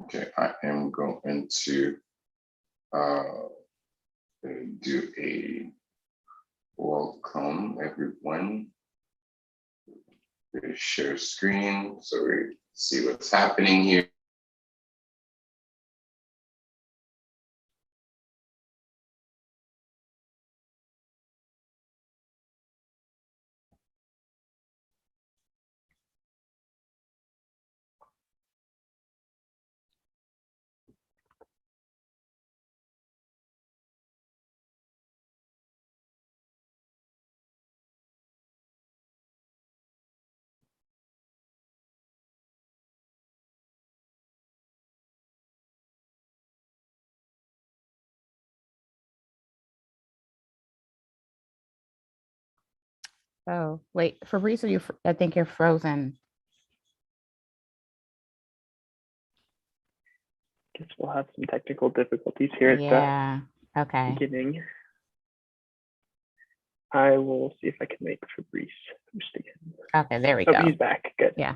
Okay, I am going to do a welcome everyone. Share screen so we see what's happening here. Oh, wait, Fabrice, I think you're frozen. Guess we'll have some technical difficulties here at the beginning. I will see if I can make Fabrice host again. Okay, there we go. He's back. Good. Yeah.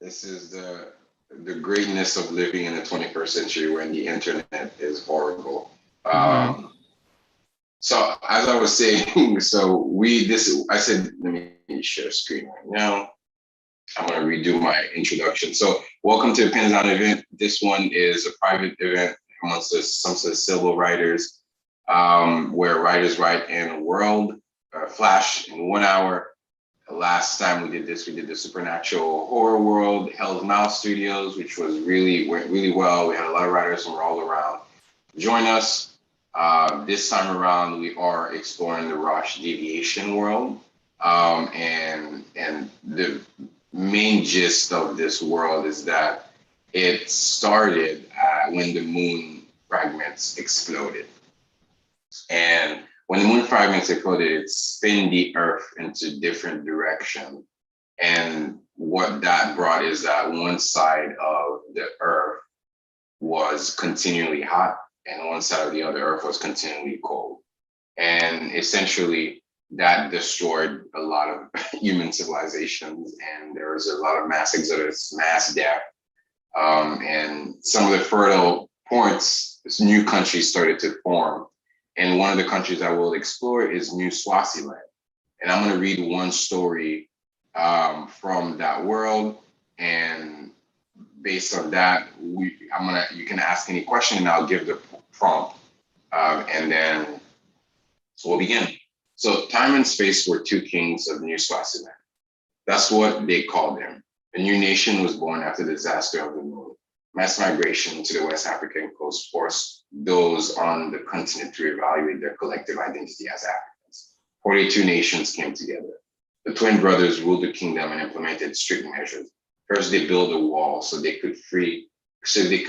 This is the greatness of living in the 21st century when the internet is horrible. So as I was saying, I said, let me share screen right now. I'm going to redo my introduction. So welcome to the Pins On event. This one is a private event amongst some of the civil writers, where writers write in a world, flash in 1 hour. Last time we did the supernatural horror world, Hell's Mouth Studios, which went really well. We had a lot of writers from all around join us. This time around, we are exploring the ROCHE deviation world. And the main gist of this world is that it started when the moon fragments exploded. And when the moon fragments exploded, it spun the earth into different direction. And what that brought is that one side of the earth was continually hot and one side of the other earth was continually cold. And essentially that destroyed a lot of human civilizations, and there was a lot of mass exodus, mass death. And some of the fertile points, new countries started to form. And one of the countries I will explore is New Swaziland. And I'm gonna read one story from that world. And based on that, you can ask any question and I'll give the prompt. And then we'll begin. So time and space were two kings of New Swaziland. That's what they called them. A new nation was born after the disaster of the moon. Mass migration to the West African coast forced those on the continent to evaluate their collective identity as Africans. 42 nations came together. The twin brothers ruled the kingdom and implemented strict measures. First, they built a wall so they could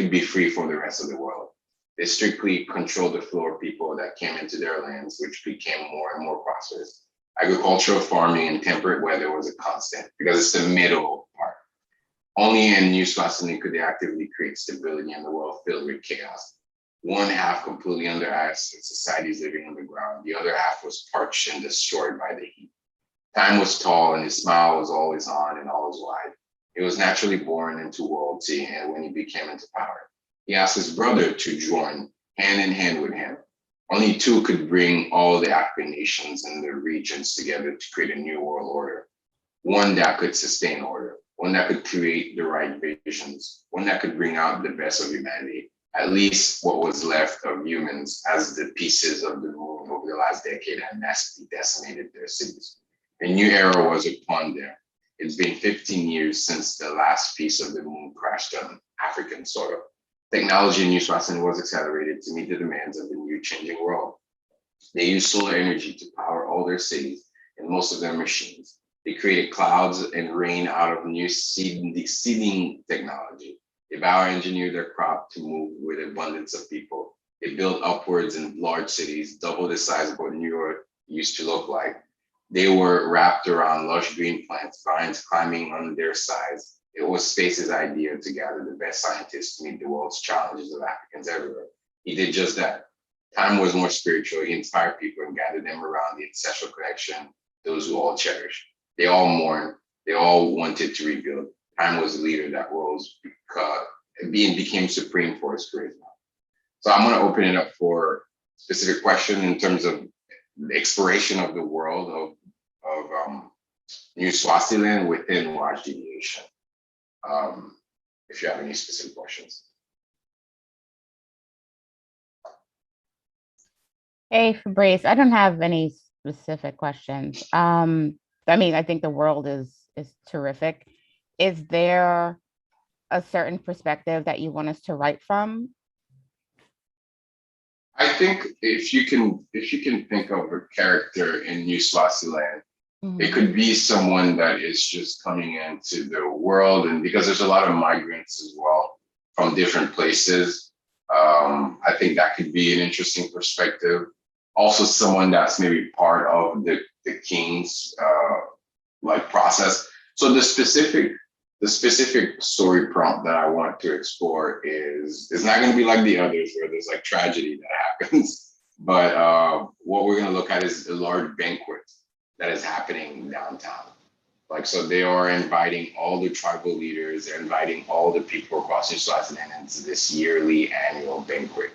be free from the rest of the world. They strictly controlled the flow of people that came into their lands, which became more and more prosperous. Agricultural farming and temperate weather was a constant because it's the middle part. Only in New Swaziland could they actively create stability in the world filled with chaos. One half completely under ice and societies living underground. The other half was parched and destroyed by the heat. Time was tall and his smile was always on and always wide. He was naturally born into royalty, and when he became into power, he asked his brother to join hand in hand with him. Only two could bring all the African nations and the regions together to create a new world order. One that could sustain order, one that could create the right visions, one that could bring out the best of humanity, at least what was left of humans as the pieces of the moon over the last decade had massively decimated their cities. A new era was upon them. It's been 15 years since the last piece of the moon crashed on African soil. Technology in New Swaziland was accelerated to meet the demands of the new changing world. They used solar energy to power all their cities and most of their machines. They created clouds and rain out of new seeding technology. They bioengineered their crop to move with abundance of people. They built upwards in large cities, double the size of what New York used to look like. They were wrapped around lush green plants, vines climbing on their sides. It was Space's idea to gather the best scientists to meet the world's challenges of Africans everywhere. He did just that. Time was more spiritual. He inspired people and gathered them around the ancestral connection, those who all cherished. They all mourned. They all wanted to rebuild. Time was the leader that rose became supreme for his charisma. So I'm going to open it up for specific question in terms of the exploration of the world of New Swaziland within ROCHE deviation. If you have any specific questions. Hey, Fabrice, I don't have any specific questions. I mean, I think the world is terrific. Is there a certain perspective that you want us to write from? I think if you can think of a character in New Swaziland, it could be someone that is just coming into the world, and because there's a lot of migrants as well from different places, I think that could be an interesting perspective. Also, someone that's maybe part of the king's like process. So the specific story prompt that I want to explore is not going to be like the others where there's like tragedy that happens, but what we're going to look at is a large banquet that is happening downtown. Like, so they are inviting all the tribal leaders, they're inviting all the people across New Swaziland into this yearly annual banquet.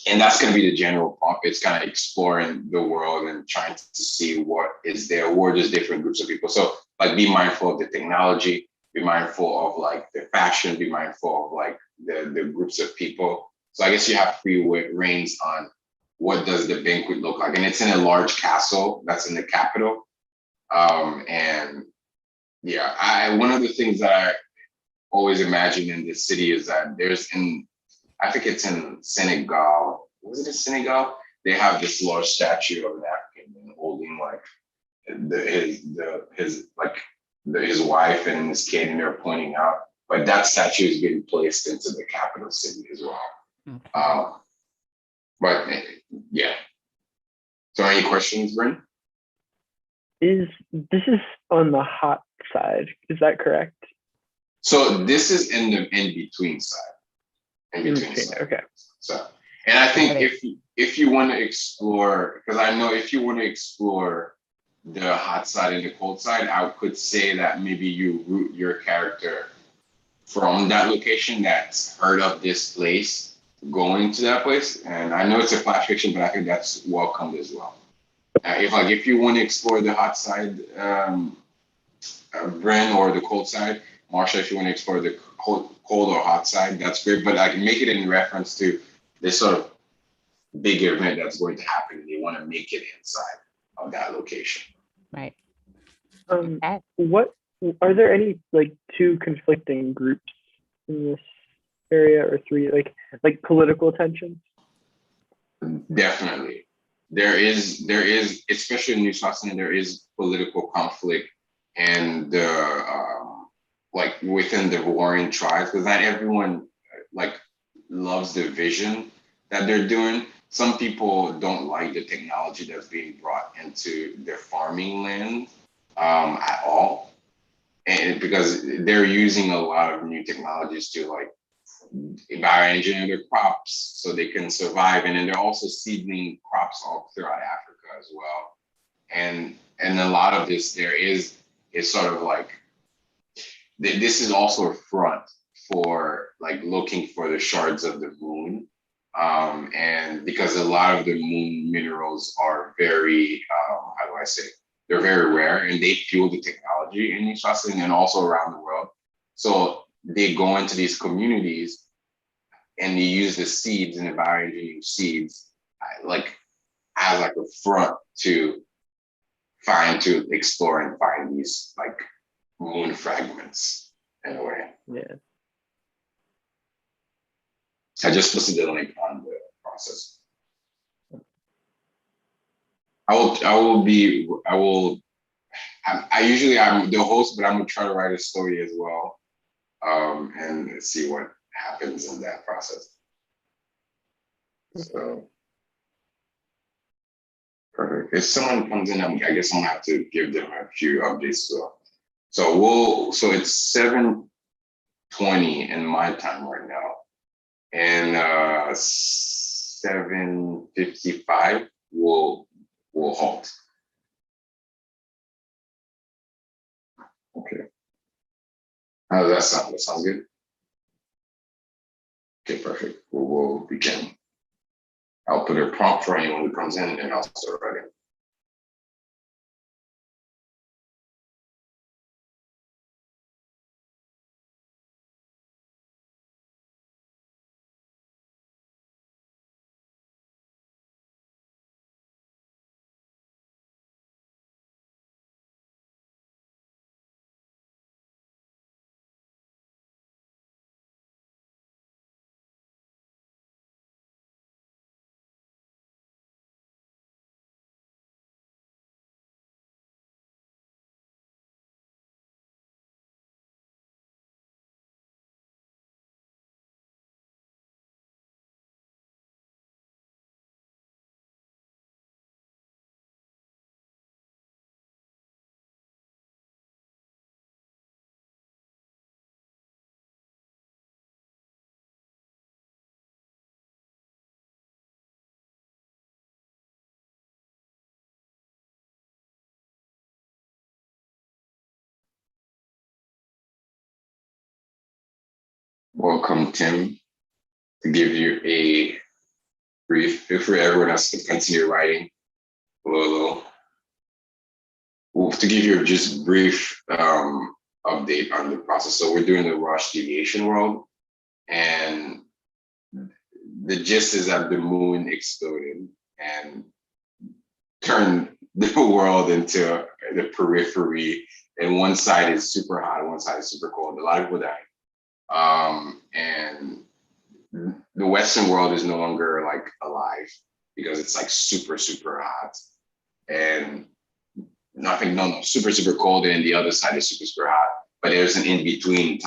And that's going to be the general prompt. It's kind of exploring the world and trying to see what is there, or just different groups of people. So like, be mindful of the technology, be mindful of like the fashion, be mindful of like the groups of people. So I guess you have free reins on what does the banquet look like. And it's in a large castle that's in the capital. And yeah, one of the things that I always imagine in this city is that I think it's in Senegal. Was it in Senegal? They have this large statue of an African man holding like his wife and his kid, and they're pointing out. But that statue is being placed into the capital city as well. Okay. But yeah. So any questions, Bryn? This is on the hot side? Is that correct? So this is in the in-between side. Okay. So, and I think if you want to explore, because I know if you want to explore the hot side and the cold side, I could say that maybe you root your character from that location that's heard of this place going to that place. And I know it's a flash fiction, but I think that's welcomed as well. If you want to explore the hot side, Bren, or the cold side, Marsha, if you want to explore the cold or hot side, that's great. But I can make it in reference to this sort of big event that's going to happen, and they want to make it inside of that location. Right. What are there any like two conflicting groups in this area, or three, like political tensions? Definitely. There is, especially in New Swaziland, there is political conflict and like within the warring tribes, because not everyone like loves the vision that they're doing. Some people don't like the technology that's being brought into their farming land at all. And because they're using a lot of new technologies to like bioengineer their crops so they can survive. And then they're also seedling crops all throughout Africa as well. And a lot of this is sort of like, this is also a front for like looking for the shards of the moon. And because a lot of the moon minerals are very, how do I say, they're very rare, and they fuel the technology in New Swaziland and also around the world. So they go into these communities and they use the seeds and the bioengineering seeds like as like a front to explore and find these like moon fragments in a way. Yeah. I just posted the link on the process. I'm the host, but I'm gonna try to write a story as well, and see what happens in that process. So perfect. If someone comes in, I guess I'm gonna have to give them a few updates. So it's 7:20 in my time right now, and 7:55 we'll halt. Okay. How does that sound? That sounds good. Okay, perfect. We'll begin. I'll put a prompt for anyone who comes in, and I'll start writing. Welcome, Tim, to give you a brief. Feel free, everyone else, to continue writing. Well, to give you just brief update on the process. So we're doing the ROCHE deviation world, and the gist is that the moon exploded and turned the world into the periphery, and one side is super hot, one side is super cold. A lot of people died. And the Western world is no longer like alive because it's like super, super hot. And super, super cold, and the other side is super, super hot. But there's an in-between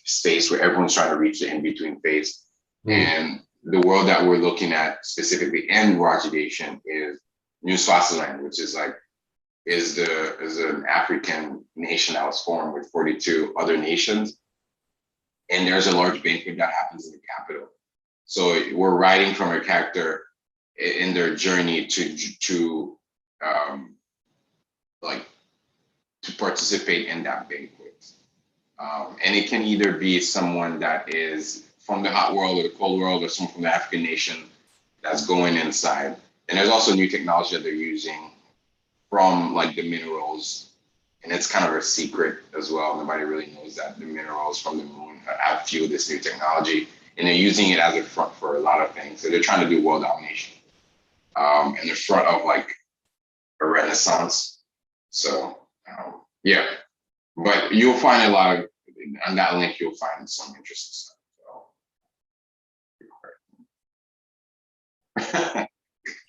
space where everyone's trying to reach the in-between phase. And the world that we're looking at specifically in Rajadation is New Swaziland, which is an African nation that was formed with 42 other nations. And there's a large banquet that happens in the capital. So we're writing from a character in their journey to participate in that banquet. And it can either be someone that is from the hot world or the cold world, or someone from the African nation that's going inside. And there's also new technology that they're using from like the minerals. And it's kind of a secret as well. Nobody really knows that the minerals from the moon have fueled this new technology. And they're using it as a front for a lot of things. So they're trying to do world domination in the front of like a renaissance. So yeah, but you'll find a lot of, on that link, you'll find some interesting stuff.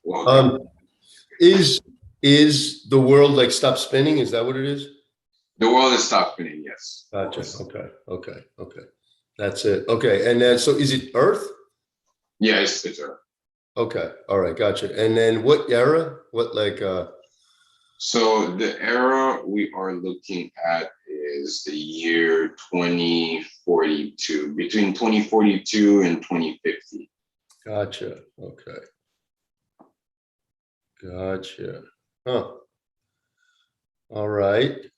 So. Is the world like stop spinning? Is that what it is? The world is stop spinning, yes. Gotcha. Okay. That's it. Okay. And then, so is it Earth? Yeah, it's Earth. Okay. All right. Gotcha. And then what era? So the era we are looking at is the year 2042, between 2042 and 2050. Gotcha. Okay. Gotcha. Huh. All right.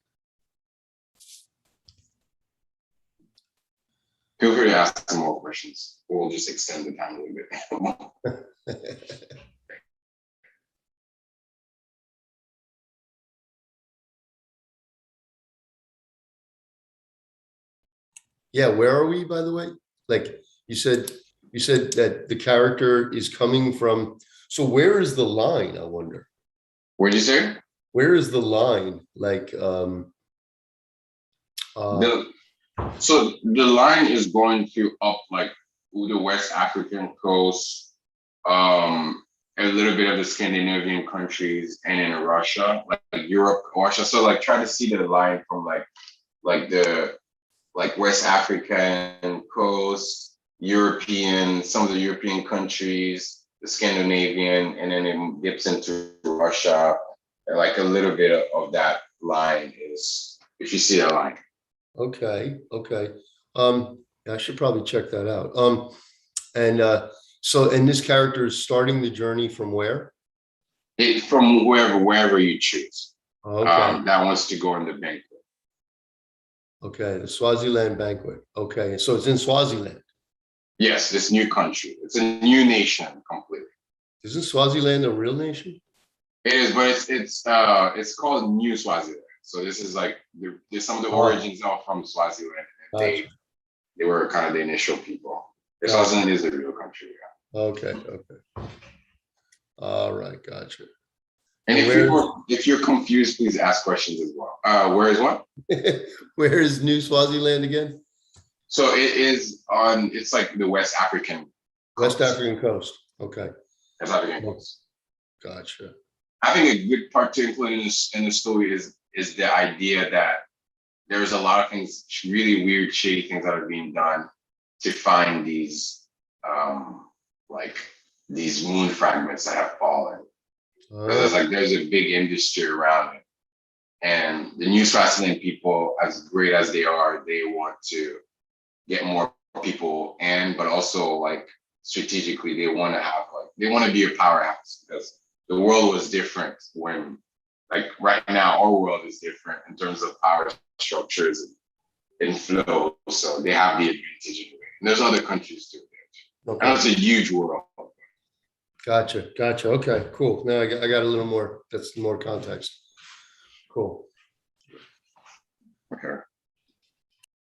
Feel free to ask some more questions. We'll just extend the time a little bit. Yeah, where are we, by the way? Like you said that the character is coming from, so where is the line, I wonder? What'd you say? Where is the line? Like so the line is going to up like the West African coast, a little bit of the Scandinavian countries, and in Russia, like Europe, Russia. So like try to see the line from like the West African coast, European, some of the European countries, the Scandinavian, and then it dips into Russia. And like a little bit of that line is, if you see that line. Okay. I should probably check that out. And this character is starting the journey from where? From wherever you choose. Okay. That wants to go in the banquet. Okay, the Swaziland banquet. Okay, so it's in Swaziland. Yes, this new country. It's a new nation completely. Isn't Swaziland a real nation? It is, but it's called New Swaziland. So this is like there's some of the Oh. origins are from Swaziland. Gotcha. They were kind of the initial people. Gotcha. Swaziland is a real country. Yeah. Okay, okay. All right, gotcha. And And if you're confused, please ask questions as well. Where is what? where is New Swaziland again? So it's like the West African West coast. African coast. Okay, West African coast. gotcha. I think a good part to include in the story is the idea that there's a lot of things, really weird, shady things that are being done to find these like these moon fragments that have fallen. There's a big industry around it. And the New Swaziland people, as great as they are, they want to get more people in, but also like strategically, they want to be a powerhouse because the world was different when, like right now, our world is different in terms of power structures and flow. So they have the advantage in a way. And there's other countries too. Okay. And it's a huge world. Gotcha, gotcha. Okay, cool. Now I got a little more. That's more context. Cool. Okay.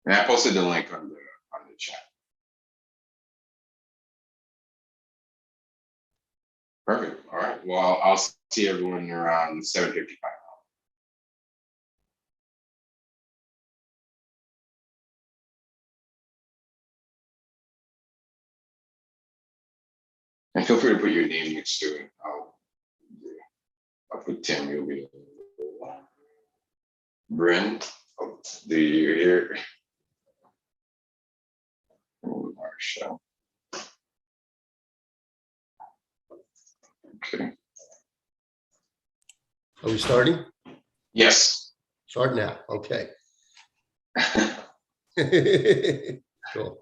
And I posted the link on the chat. Perfect. All right. Well, I'll see everyone around 7:55. And feel free to put your name next to it. I'll put Tim. You'll be Bryn. Oh, do you hear? Marsha. Okay. Are we starting? Yes. Start now. Okay. Cool.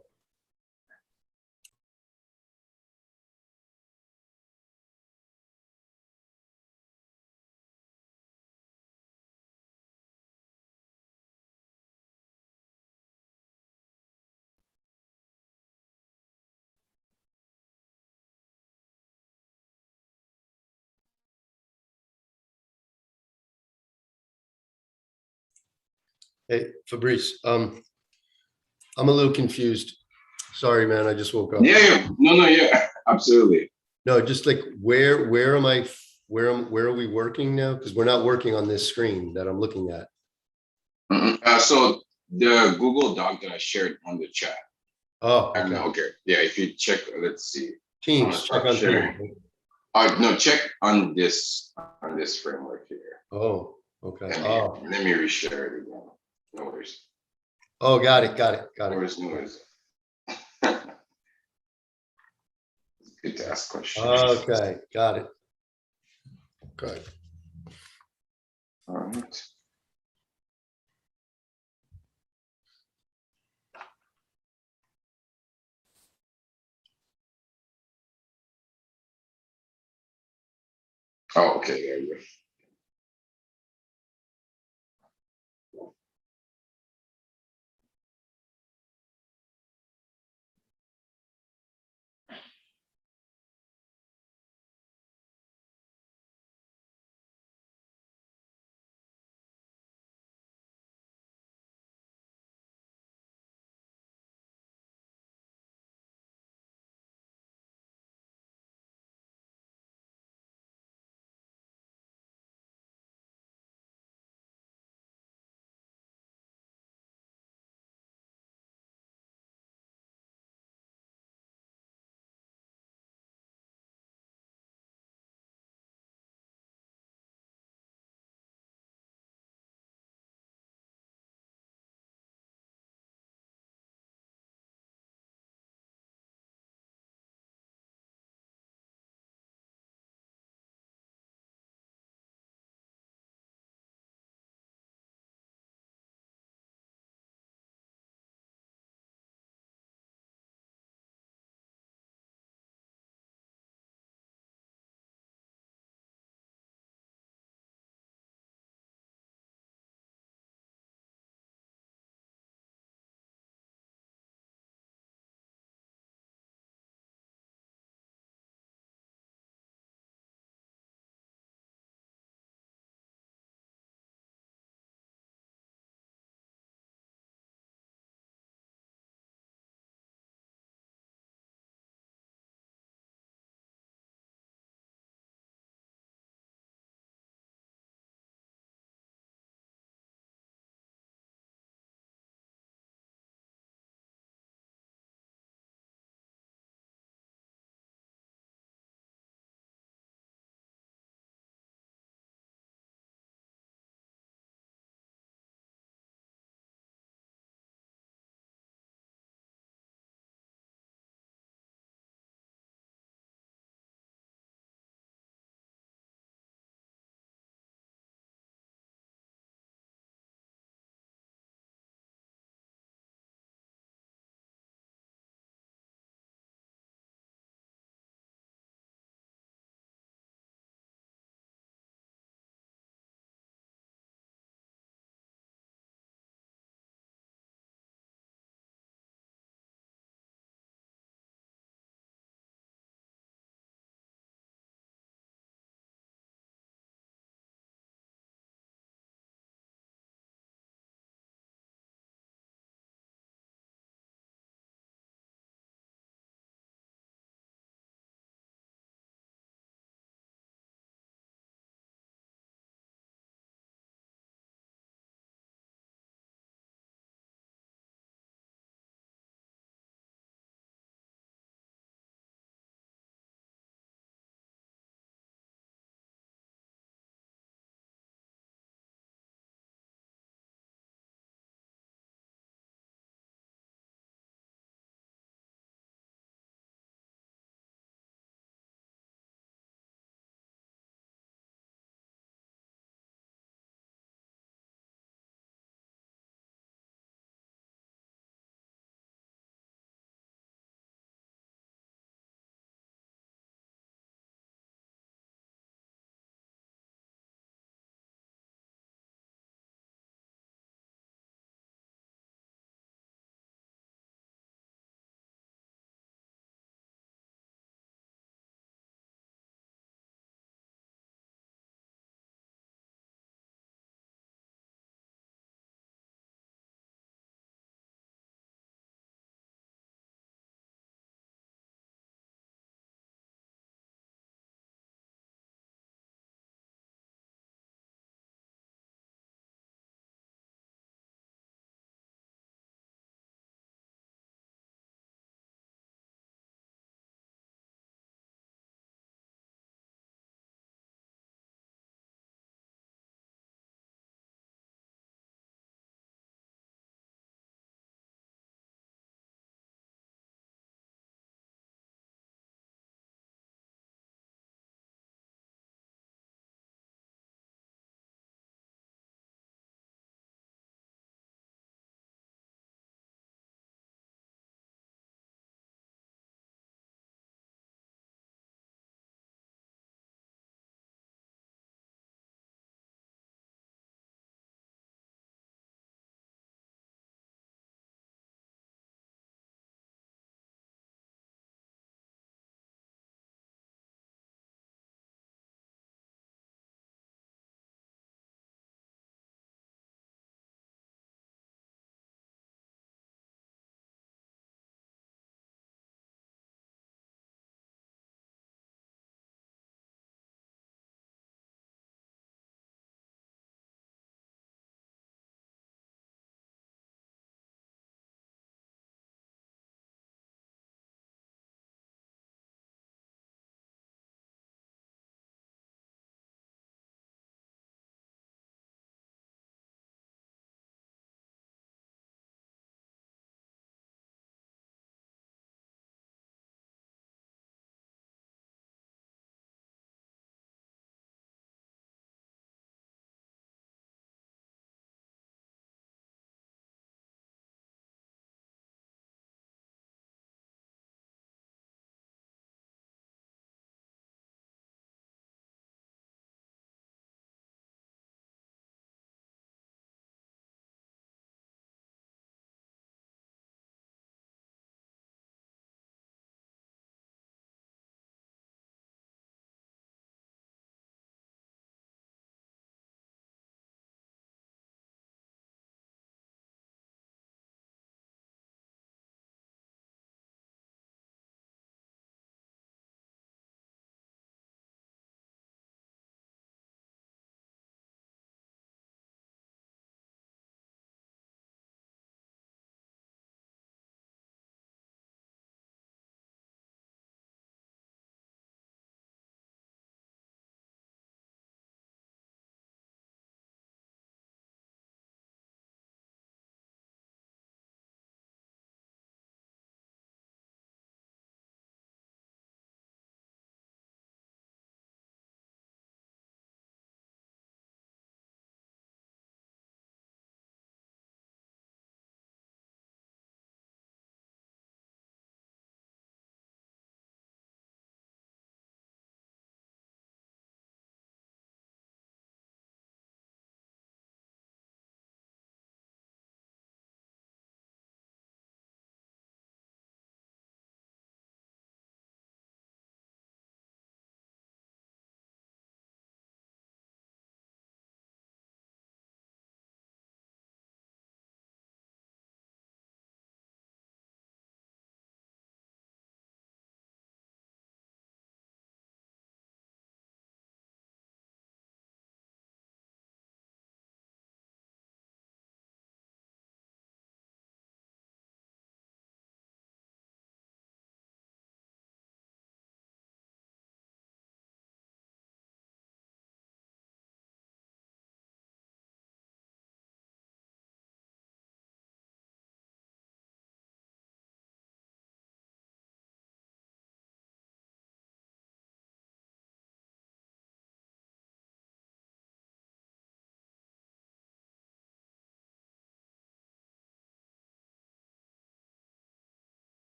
Hey, Fabrice, I'm a little confused. Sorry, man, I just woke up. Yeah. No. Yeah. Absolutely. No, just like where am I? Where are we working now? Because we're not working on this screen that I'm looking at. So the Google Doc that I shared on the chat. Oh, Okay. okay. Yeah. If you check, let's see. Teams, check on sharing. Teams. No, check on this framework here. Oh, okay. Let me reshare it again. No worries. Oh, got it. No worries. Good to ask questions. Okay, got it. Okay. All right. Oh, okay, there you go.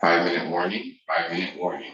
5-minute warning, 5-minute warning.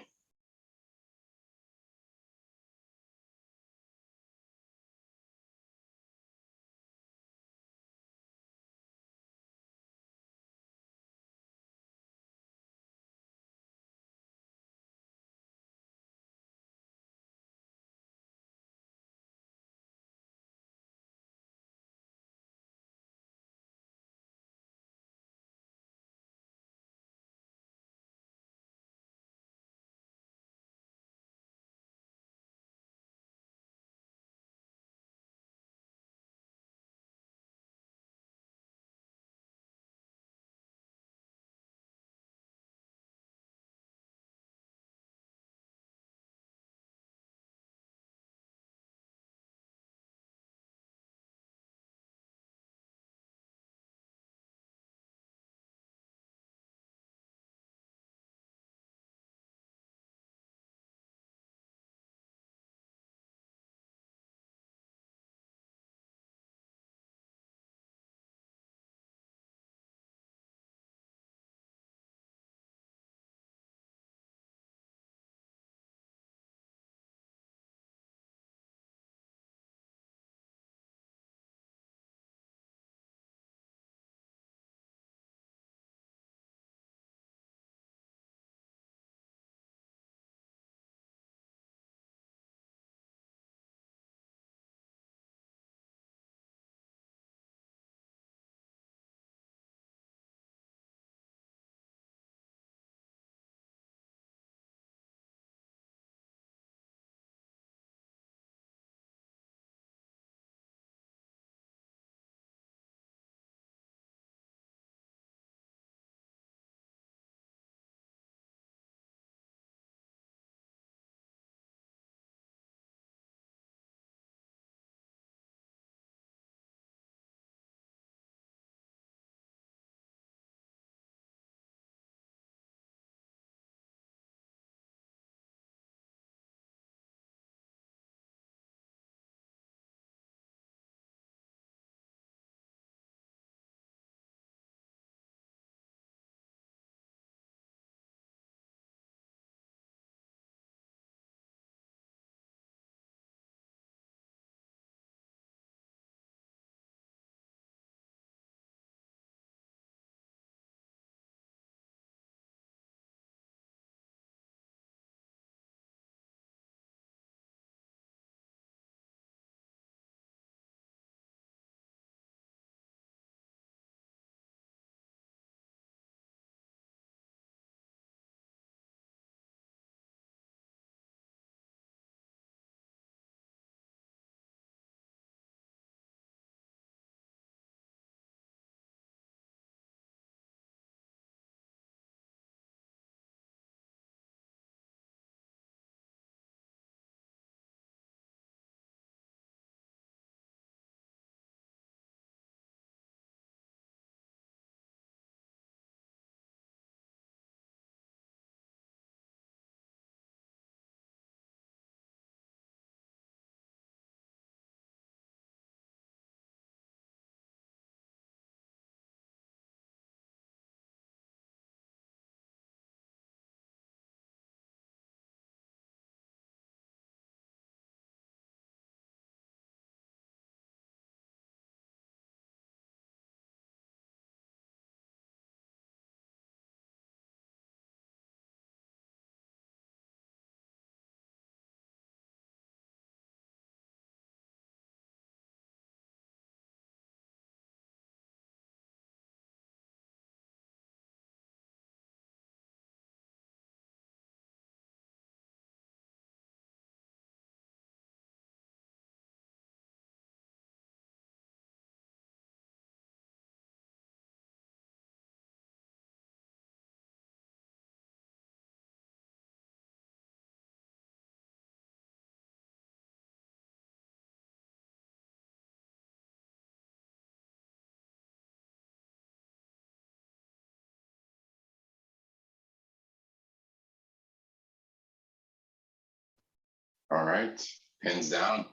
All right, pens down.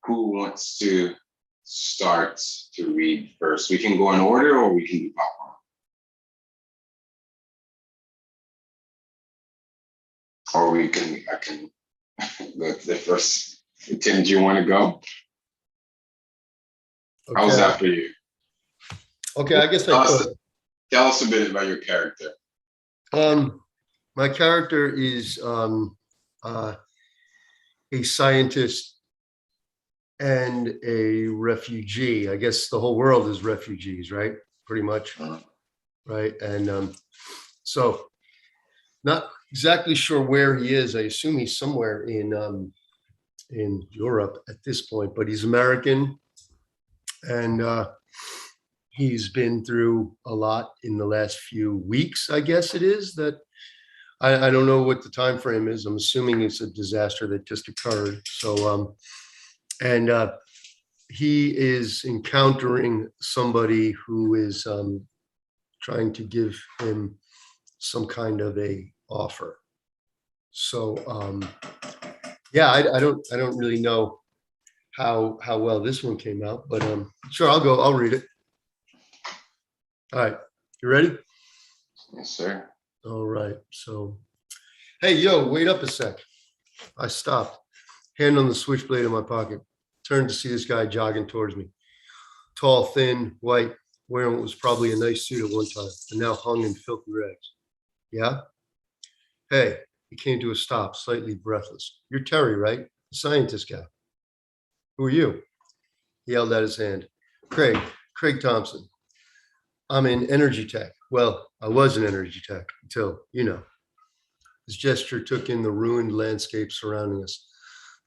Who wants to start to read first? We can go in order, or we can do popcorn. Or I can, the first, Tim, do you want to go? How's that for you? Okay, I guess I could. Tell us a bit about your character. My character is a scientist and a refugee. I guess the whole world is refugees, right? Pretty much, right? And so, not exactly sure where he is. I assume he's somewhere in Europe at this point, but he's American, and he's been through a lot in the last few weeks. I guess it is that I don't know what the time frame is. I'm assuming it's a disaster that just occurred. So and he is encountering somebody who is trying to give him some kind of a offer. So yeah, I don't really know how well this one came out, but sure, I'll read it. All right, you ready? Yes, sir. All right, so hey, yo, wait up a sec. I stopped, hand on the switchblade in my pocket, turned to see this guy jogging towards me. Tall, thin, white, wearing what was probably a nice suit at one time, and now hung in filthy rags. Yeah? Hey, he came to a stop, slightly breathless. You're Terry, right? The scientist guy. Who are you? He held out his hand. Craig Thompson. I'm in energy tech. Well, I was in energy tech until, His gesture took in the ruined landscape surrounding us,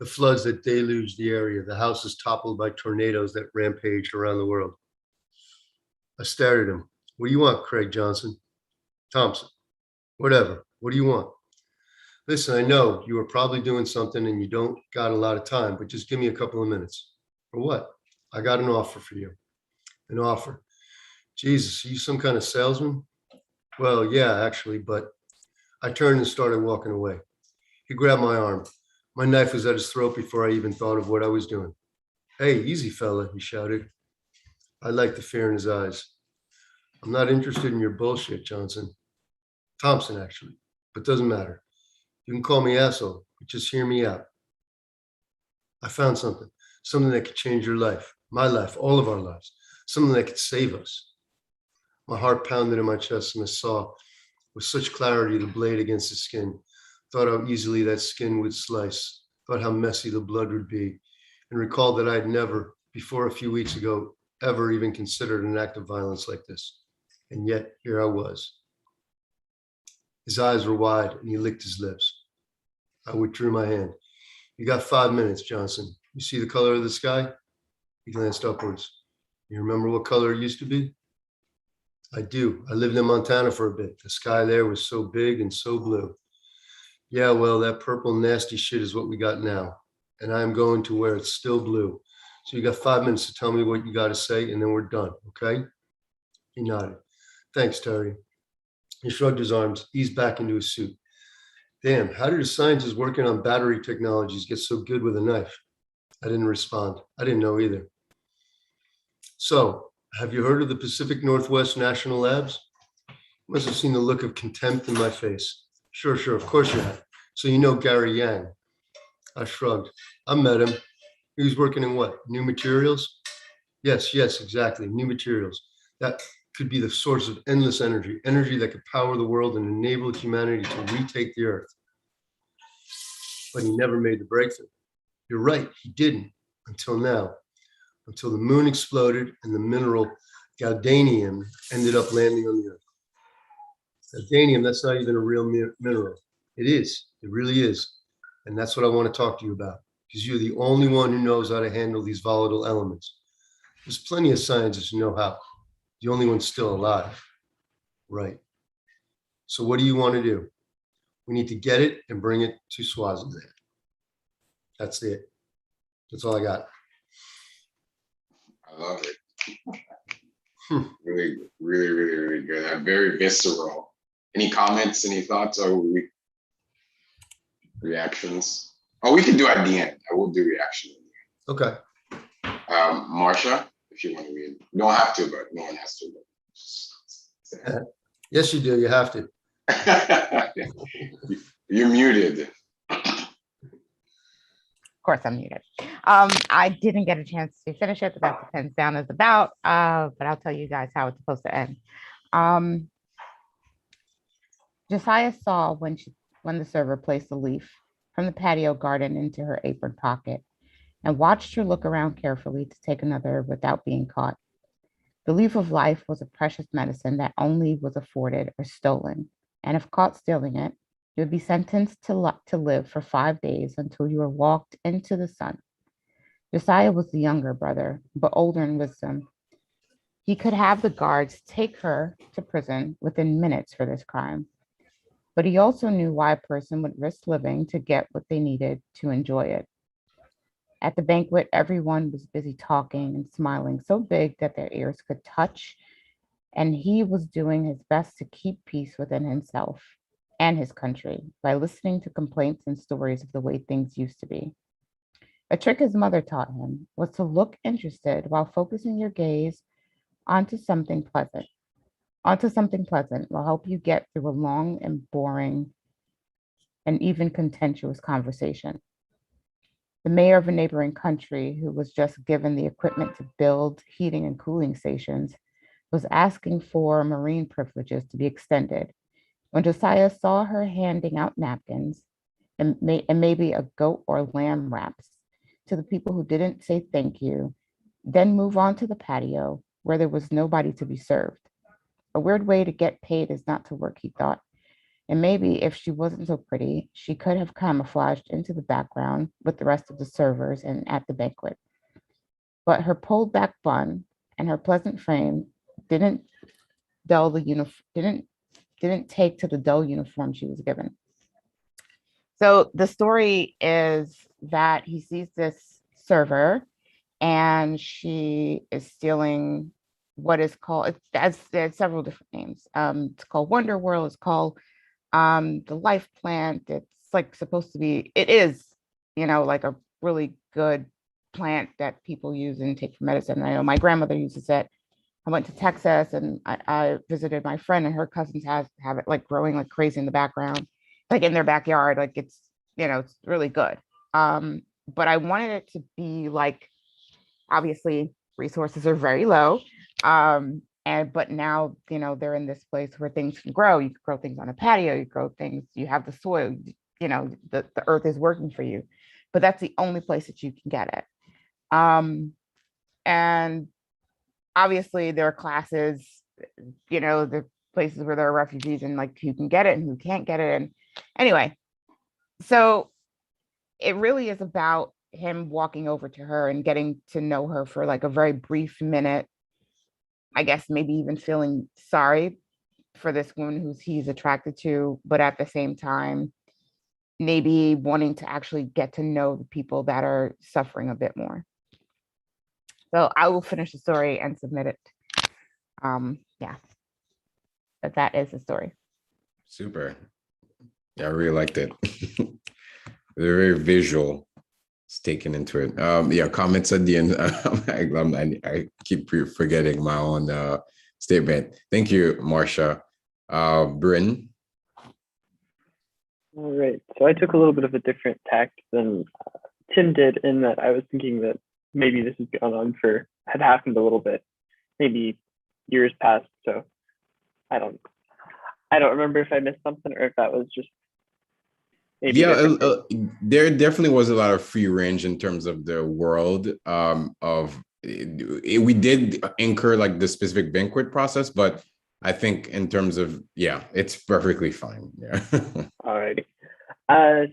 the floods that deluged the area, the houses toppled by tornadoes that rampaged around the world. I stared at him. What do you want, Craig Thompson? Whatever. What do you want? Listen, I know you were probably doing something and you don't got a lot of time, but just give me a couple of minutes. For what? I got an offer for you. An offer. Jesus, are you some kind of salesman? Well, yeah, actually, but I turned and started walking away. He grabbed my arm. My knife was at his throat before I even thought of what I was doing. Hey, easy, fella, he shouted. I liked the fear in his eyes. I'm not interested in your bullshit, Thompson, actually, but doesn't matter. You can call me asshole, but just hear me out. I found something that could change your life, my life, all of our lives, something that could save us. My heart pounded in my chest, and I saw with such clarity the blade against the skin, thought how easily that skin would slice, thought how messy the blood would be, and recalled that I had never, before a few weeks ago, ever even considered an act of violence like this. And yet, here I was. His eyes were wide, and he licked his lips. I withdrew my hand. You got 5 minutes, Johnson. You see the color of the sky? He glanced upwards. You remember what color it used to be? I do. I lived in Montana for a bit. The sky there was so big and so blue. Yeah, well, that purple nasty shit is what we got now. And I'm going to where it's still blue. So you got 5 minutes to tell me what you got to say, and then we're done, okay? He nodded. Thanks, Terry. He shrugged his arms, eased back into his suit. Damn, how did a scientist working on battery technologies get so good with a knife? I didn't respond. I didn't know either. So, have you heard of the Pacific Northwest National Labs? You must have seen the look of contempt in my face. Sure, of course you have. So you know Gary Yang. I shrugged. I met him. He was working in what? New materials? Yes, exactly. New materials. That could be the source of endless energy that could power the world and enable humanity to retake the earth. But he never made the breakthrough. You're right, he didn't, until now. Until the moon exploded and the mineral gaudanium ended up landing on the earth. Gaudanium, that's not even a real mineral. It is, it really is. And that's what I want to talk to you about, because you're the only one who knows how to handle these volatile elements. There's plenty of scientists who know how. The only one still alive. Right. So what do you want to do? We need to get it and bring it to Swaziland. That's it. That's all I got. I love it. Really good. Very visceral. Any comments, any thoughts, or reactions? Oh, we can do at the end. I will do reaction. Okay. Marsha, if you want to read. You don't have to, but no one has to. Yes, you do. You have to. You're muted. Of course, I'm muted. I didn't get a chance to finish it, but that's what Pens Down is about. But I'll tell you guys how it's supposed to end. Josiah saw when the server placed a leaf from the patio garden into her apron pocket and watched her look around carefully to take another without being caught. The leaf of life was a precious medicine that only was afforded or stolen, and if caught stealing it, you would be sentenced to live for 5 days until you were walked into the sun. Josiah was the younger brother, but older in wisdom. He could have the guards take her to prison within minutes for this crime. But he also knew why a person would risk living to get what they needed to enjoy it. At the banquet, everyone was busy talking and smiling so big that their ears could touch, and he was doing his best to keep peace within himself and his country by listening to complaints and stories of the way things used to be. A trick his mother taught him was to look interested while focusing your gaze onto something pleasant. Onto something pleasant will help you get through a long and boring and even contentious conversation. The mayor of a neighboring country, who was just given the equipment to build heating and cooling stations, was asking for marine privileges to be extended when Josiah saw her handing out napkins and maybe a goat or lamb wraps to the people who didn't say thank you, then move on to the patio where there was nobody to be served. A weird way to get paid is not to work, he thought. And maybe if she wasn't so pretty, she could have camouflaged into the background with the rest of the servers and at the banquet. But her pulled back bun and her pleasant frame didn't take to the dull uniform she was given. So the story is that he sees this server and she is stealing what is called, there's several different names. It's called Wonder World, it's called the life plant. It's like supposed to be, it is, like a really good plant that people use and take for medicine. I know my grandmother uses it. I went to Texas and I visited my friend, and her cousins have it like growing like crazy in the background, like in their backyard. Like it's, it's really good. But I wanted it to be like, obviously resources are very low. But now, they're in this place where things can grow. You can grow things on a patio, you grow things, you have the soil, the earth is working for you. But that's the only place that you can get it. And obviously there are classes, the places where there are refugees and like who can get it and who can't get it. And anyway, so it really is about him walking over to her and getting to know her for like a very brief minute. I guess maybe even feeling sorry for this woman who he's attracted to, but at the same time, maybe wanting to actually get to know the people that are suffering a bit more. So I will finish the story and submit it. Yeah, but that is the story. Super. Yeah, I really liked it. They're very visual. It's taken into it. Yeah, comments at the end. I keep forgetting my own statement. Thank you, Marsha. Bryn. All right. So I took a little bit of a different tact than Tim did, in that I was thinking that maybe this has gone on had happened a little bit, maybe years past. So I don't remember if I missed something or if that was just maybe. Yeah, there definitely was a lot of free range in terms of the world we did incur like the specific banquet process, but I think in terms of, it's perfectly fine. Yeah. All righty.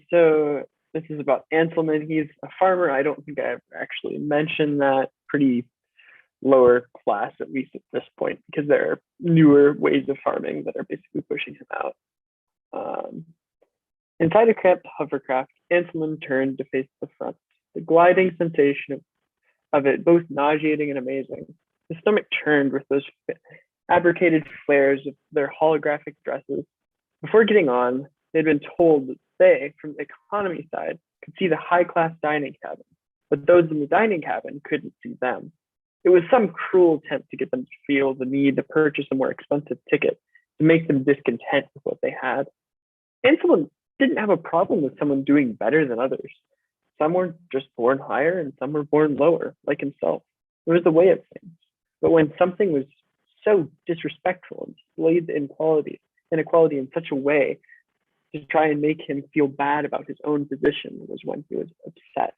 So this is about Anselman. He's a farmer. I don't think I ever actually mentioned that. Pretty lower class, at least at this point, because there are newer ways of farming that are basically pushing him out. Inside a cramped hovercraft, Anselman turned to face the front. The gliding sensation of it, both nauseating and amazing. His stomach turned with those fabricated flares of their holographic dresses. Before getting on, they'd been told that they, from the economy side, could see the high-class dining cabin, but those in the dining cabin couldn't see them. It was some cruel attempt to get them to feel the need to purchase a more expensive ticket, to make them discontent with what they had. Anselm didn't have a problem with someone doing better than others. Some were just born higher and some were born lower, like himself. It was the way of things. But when something was so disrespectful and displayed the inequality in such a way to try and make him feel bad about his own position was when he was upset.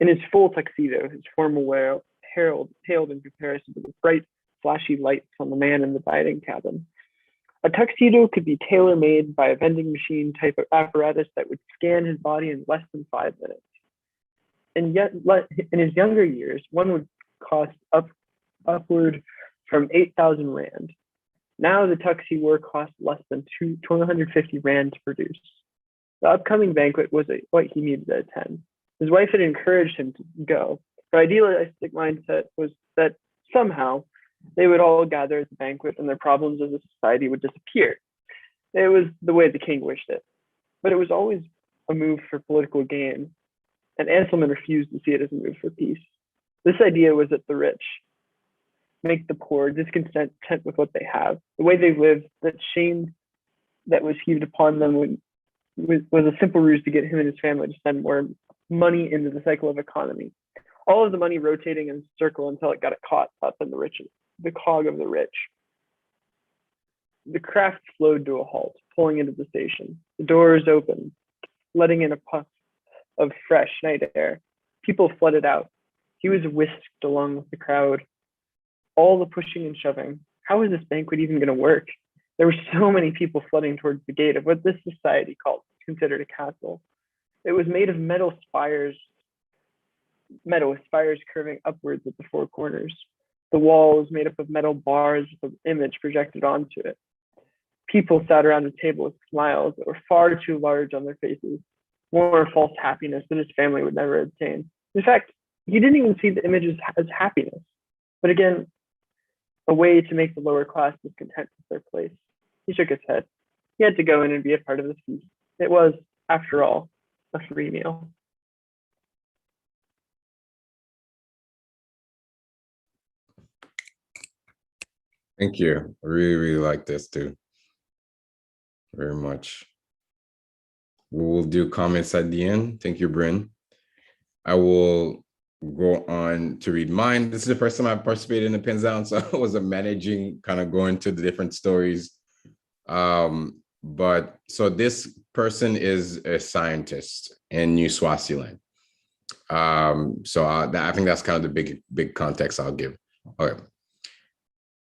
In his full tuxedo, his formal wear paled in comparison to the bright, flashy lights on the man in the dining cabin. A tuxedo could be tailor-made by a vending machine type of apparatus that would scan his body in less than 5 minutes. And yet, in his younger years, one would cost upward from 8,000 rand. Now the tux he wore cost less than 250 rand to produce. The upcoming banquet was what he needed to attend. His wife had encouraged him to go. Her idealistic mindset was that somehow they would all gather at the banquet and their problems as a society would disappear. It was the way the king wished it. But it was always a move for political gain, and Anselm refused to see it as a move for peace. This idea was that the rich make the poor discontent with what they have. The way they live, that shame that was heaped upon them was a simple ruse to get him and his family to send more money into the cycle of economy. All of the money rotating in a circle until it got caught up in the cog of the rich. The craft flowed to a halt, pulling into the station. The doors opened, letting in a puff of fresh night air. People flooded out. He was whisked along with the crowd. All the pushing and shoving. How is this banquet even going to work? There were so many people flooding towards the gate of what this society considered a castle. It was made of metal with spires curving upwards at the four corners. The wall was made up of metal bars with an image projected onto it. People sat around the table with smiles that were far too large on their faces, more false happiness that his family would never obtain. In fact, he didn't even see the images as happiness, but again, a way to make the lower class discontent with their place. He shook his head. He had to go in and be a part of this feast. It was, after all, a free meal. Thank you. I really, really like this too. Very much. We will do comments at the end. Thank you, Bryn. I will go on to read mine. This is the first time I've participated in the Pins Down, so I was managing, kind of going to the different stories. But so this person is a scientist in New Swaziland. So I think that's kind of the big context I'll give. Okay.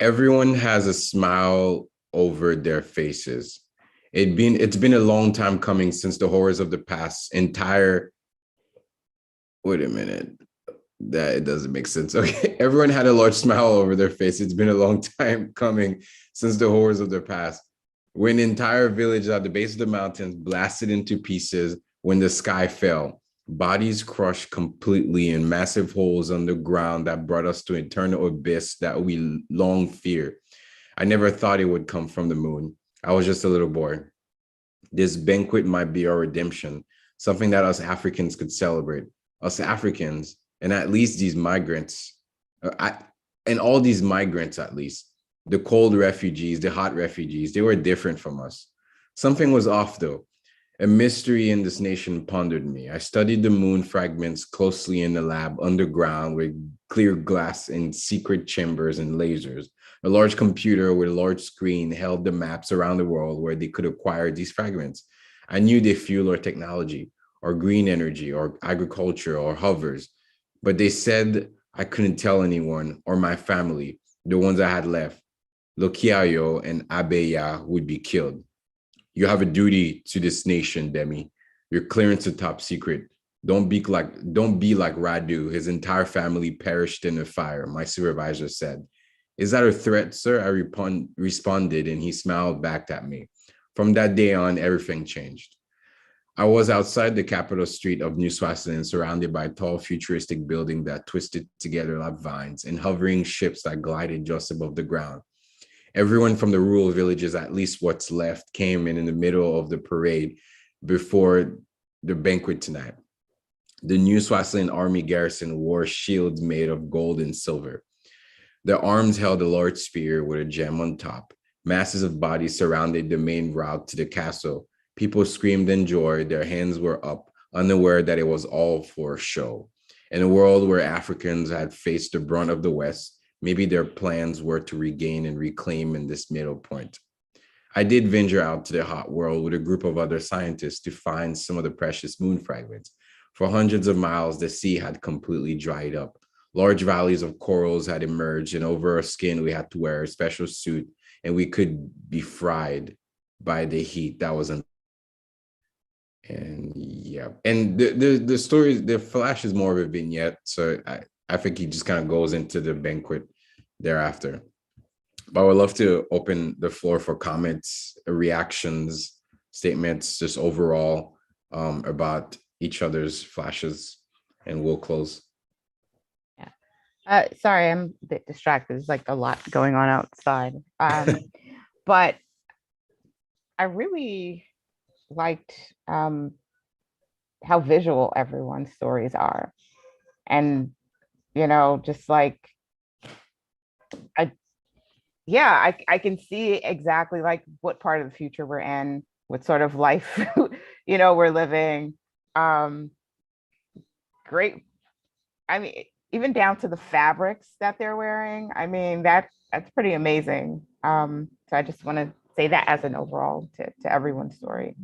Everyone has a smile over their faces. It's been a long time coming since the horrors of the past. Wait a minute. That it doesn't make sense. Okay. Everyone had a large smile over their face. It's been a long time coming since the horrors of their past. When entire villages at the base of the mountains blasted into pieces when the sky fell, bodies crushed completely in massive holes underground that brought us to eternal abyss that we long fear. I never thought it would come from the moon. I was just a little boy. This banquet might be our redemption, something that us Africans could celebrate. Us Africans, and at least these migrants, and all these migrants at least, the cold refugees, the hot refugees, they were different from us. Something was off though. A mystery in this nation pondered me. I studied the moon fragments closely in the lab underground with clear glass in secret chambers and lasers. A large computer with a large screen held the maps around the world where they could acquire these fragments. I knew they fuel our technology, or green energy, or agriculture, or hovers, but they said I couldn't tell anyone or my family, the ones I had left. Lokiayo and Abeya would be killed. You have a duty to this nation, Demi. Your clearance is top secret. Don't be like Radu. His entire family perished in a fire, my supervisor said. Is that a threat, sir? I responded, and he smiled back at me. From that day on, everything changed. I was outside the capital street of New Swaziland, surrounded by tall, futuristic buildings that twisted together like vines and hovering ships that glided just above the ground. Everyone from the rural villages, at least what's left, came in the middle of the parade before the banquet tonight. The new Swaziland army garrison wore shields made of gold and silver. Their arms held a large spear with a gem on top. Masses of bodies surrounded the main route to the castle. People screamed in joy. Their hands were up, unaware that it was all for show. In a world where Africans had faced the brunt of the West, maybe their plans were to regain and reclaim in this middle point. I did venture out to the hot world with a group of other scientists to find some of the precious moon fragments. For hundreds of miles, the sea had completely dried up. Large valleys of corals had emerged, and over our skin, we had to wear a special suit, and we could be fried by the heat that was in. And yeah, and the story, the flash is more of a vignette, so I think he just kind of goes into the banquet thereafter. But I would love to open the floor for comments, reactions, statements, just overall about each other's flashes, and we'll close. Sorry, I'm a bit distracted. There's like a lot going on outside. But I really liked how visual everyone's stories are. And, you know, just like, I can see exactly like what part of the future we're in, what sort of life, you know, we're living. Great. I mean, even down to the fabrics that they're wearing. I mean, that's pretty amazing. So I just want to say that as an overall to everyone's story.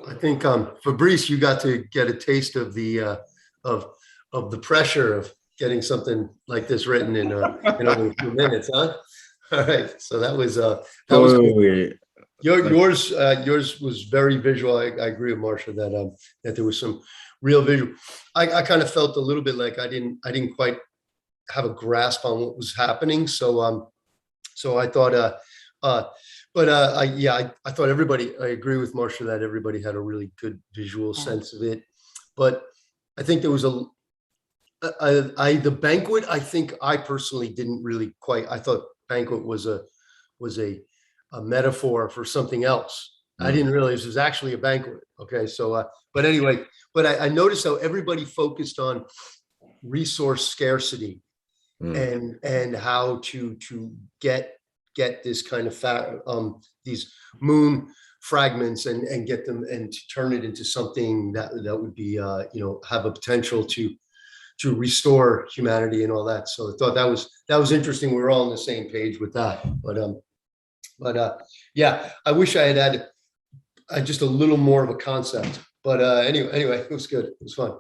I think Fabrice, you got to get a taste of the pressure of getting something like this written in only a few minutes, huh? All right, so that was Totally. Yours was very visual. I agree with Marsha that there was some real visual. I kind of felt a little bit like I didn't quite have a grasp on what was happening. So I thought I thought everybody. I agree with Marsha that everybody had a really good visual sense of it. But I think there was the banquet. I think I personally didn't really quite. I thought banquet was a metaphor for something else. I didn't realize it was actually a banquet. Okay, so but anyway, I noticed how everybody focused on resource scarcity and how to get this kind of these moon fragments and get them and to turn it into something that would be have a potential to restore humanity and all that. So I thought that was interesting. We were all on the same page with that. But yeah, I wish I had just a little more of a concept. But anyway, it was good. It was fun.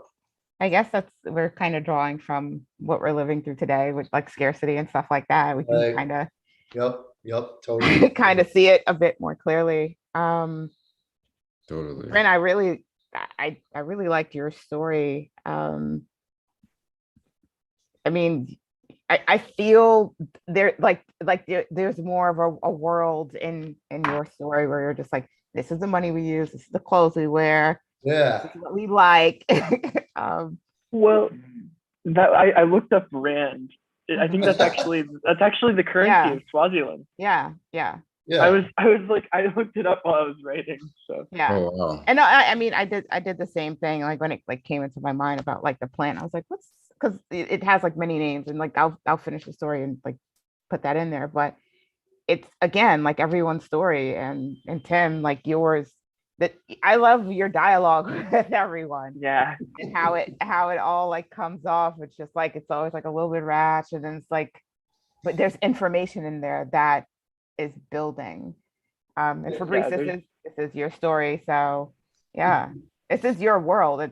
I guess we're kind of drawing from what we're living through today with like scarcity and stuff like that. We can kind of Yep, totally. kind of see it a bit more clearly. Totally. Brent, I really liked your story. I mean, I feel there's more of a world in your story where you're just like, this is the money we use, this is the clothes we wear, Yeah, this is what we like. Well, that I looked up rand. I think that's actually the currency of Swaziland. Yeah. I was like, I looked it up while I was writing. So yeah. Oh, wow. And I mean, I did the same thing. Like when it like came into my mind about like the plant, I was like, what's, because it has like many names, and like I'll finish the story and like put that in there. But it's again like everyone's story, and Tim, like yours, that I love your dialogue with everyone. yeah, And how it all like comes off. It's just like it's always like a little bit rash, and then it's like, but there's information in there that is building. And Fabrice, this is your story. So yeah, this is your world.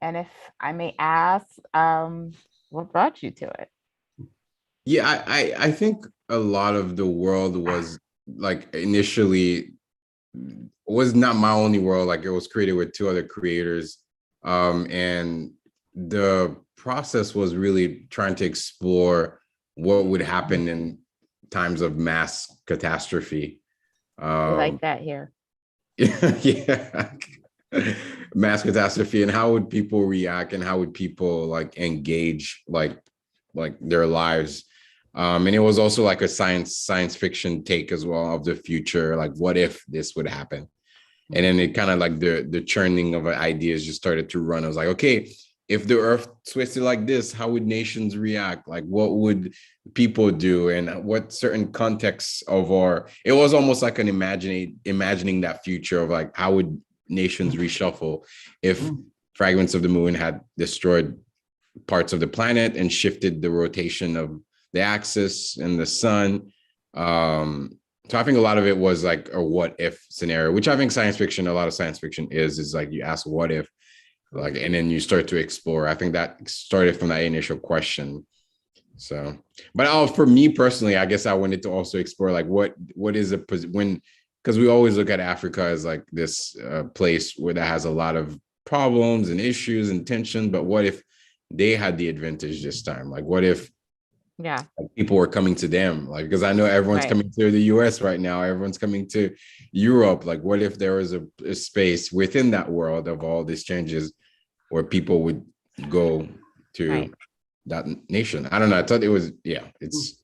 And if I may ask, what brought you to it? Yeah, I think a lot of the world was like initially was not my only world. Like it was created with two other creators. And the process was really trying to explore what would happen in times of mass catastrophe. We like that here. Yeah. Mass catastrophe, and how would people react, and how would people like engage like their lives. And it was also like a science fiction take as well of the future, like what if this would happen? And then it kind of like the churning of ideas just started to run. I was like, okay, if the earth twisted like this, how would nations react? Like what would people do? And what certain contexts of it was almost like an imagining that future of like, how would nations reshuffle if fragments of the moon had destroyed parts of the planet and shifted the rotation of the axis and the sun. So I think a lot of it was like a what if scenario, which I think a lot of science fiction is like you ask what if, like, and then you start to explore. I think that started from that initial question. So, but for me personally, I guess I wanted to also explore like what is because we always look at Africa as like this place where that has a lot of problems and issues and tension. But what if they had the advantage this time? Like, what if people were coming to them? Like, because I know everyone's coming to the US right now, everyone's coming to Europe. Like, what if there was a space within that world of all these changes where people would go to that nation? I don't know. I thought it was, it's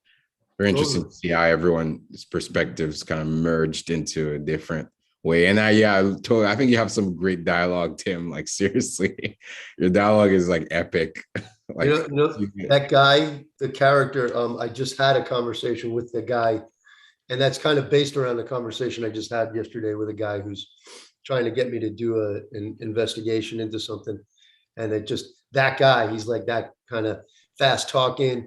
very interesting to see how everyone's perspectives kind of merged into a different way. And I think you have some great dialogue, Tim. Like, seriously, your dialogue is like epic. Like, that guy, the character, I just had a conversation with the guy, and that's kind of based around the conversation I just had yesterday with a guy who's trying to get me to do an investigation into something. And that guy, he's like that kind of fast talking,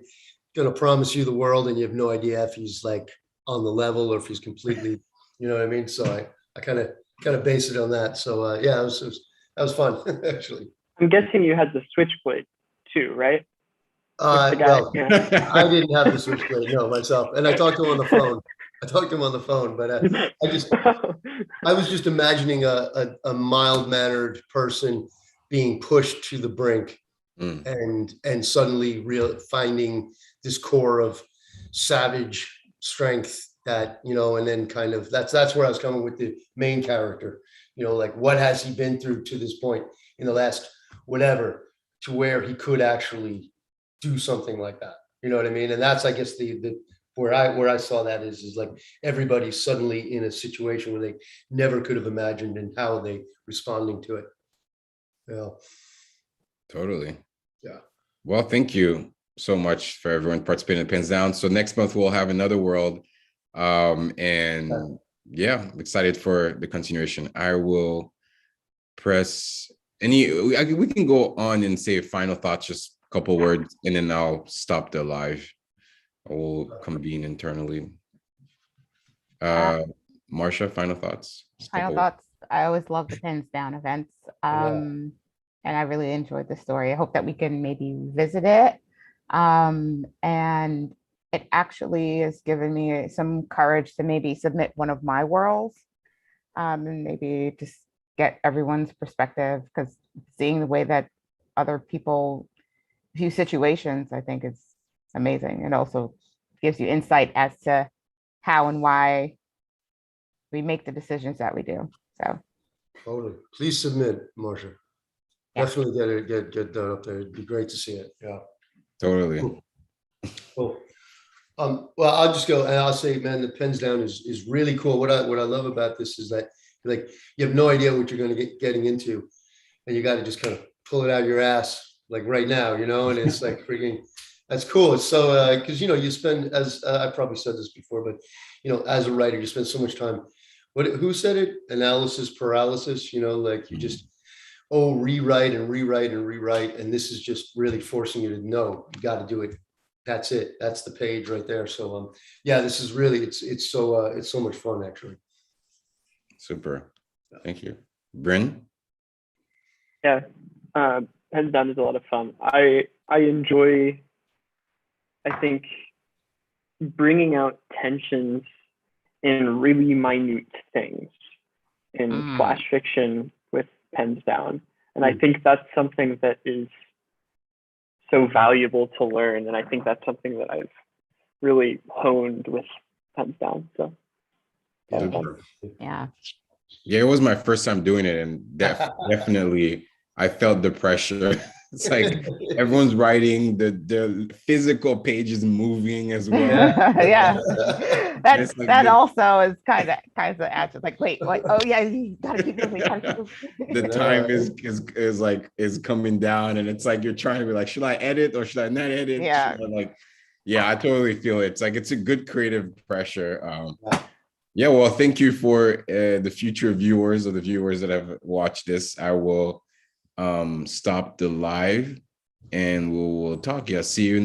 gonna promise you the world, and you have no idea if he's like on the level or if he's completely, you know what I mean? So I kind of base it on that. So that was fun actually. I'm guessing you had the switchblade too, right? No, I didn't have the switchblade, no, myself. And I talked to him on the phone. But I was just imagining a mild-mannered person being pushed to the brink and suddenly finding this core of savage strength that, and then kind of that's where I was coming with the main character, like what has he been through to this point in the last whatever, to where he could actually do something like that. You know what I mean? And that's, I guess, the where I saw that is like everybody's suddenly in a situation where they never could have imagined, and how are they responding to it. Yeah. Totally. Yeah. Well, thank you so much for everyone participating in Pens Down. So next month we'll have another world. I'm excited for the continuation. I will press we can go on and say final thoughts, just a couple words, and then I'll stop the live. I will convene internally. Marcia, final thoughts? Final thoughts. I always love the Pens Down events. And I really enjoyed the story. I hope that we can maybe visit it. And it actually has given me some courage to maybe submit one of my worlds, and maybe just get everyone's perspective, because seeing the way that other people view situations, I think is amazing. It also gives you insight as to how and why we make the decisions that we do. So totally. Please submit, Marcia. Definitely get that up there. It'd be great to see it. Yeah. Totally. Cool. Well, I'll just go and I'll say, man, the Pens Down is really cool. What I love about this is that, like, you have no idea what you're going to getting into, and you got to just kind of pull it out of your ass, like right now, and it's like freaking, that's cool. It's so because you spend, as I probably said this before, but as a writer, you spend so much time. Who said it? Analysis paralysis. Like you just rewrite and rewrite and rewrite, and this is just really forcing you to know you got to do it. That's it. That's the page right there. So this is really it's so much fun actually. Super. Thank you. Bryn? Yeah. Pens Down is a lot of fun. I enjoy, I think, bringing out tensions in really minute things in flash fiction with Pens Down. And I think that's something that is so valuable to learn. And I think that's something that I've really honed with Pens Down. So yeah, it was my first time doing it, and definitely I felt the pressure It's like everyone's writing, the physical page is moving as well. Yeah. It's like That the- also is kind of active. Like, wait, what? Oh yeah, you gotta keep moving. the time is coming down, and it's like you're trying to be like, should I edit or should I not edit? Yeah. Should I, like, yeah, I totally feel it. It's like it's a good creative pressure. Yeah, well, thank you for the future viewers or the viewers that have watched this. I will stop the live and we'll talk. Yeah, see you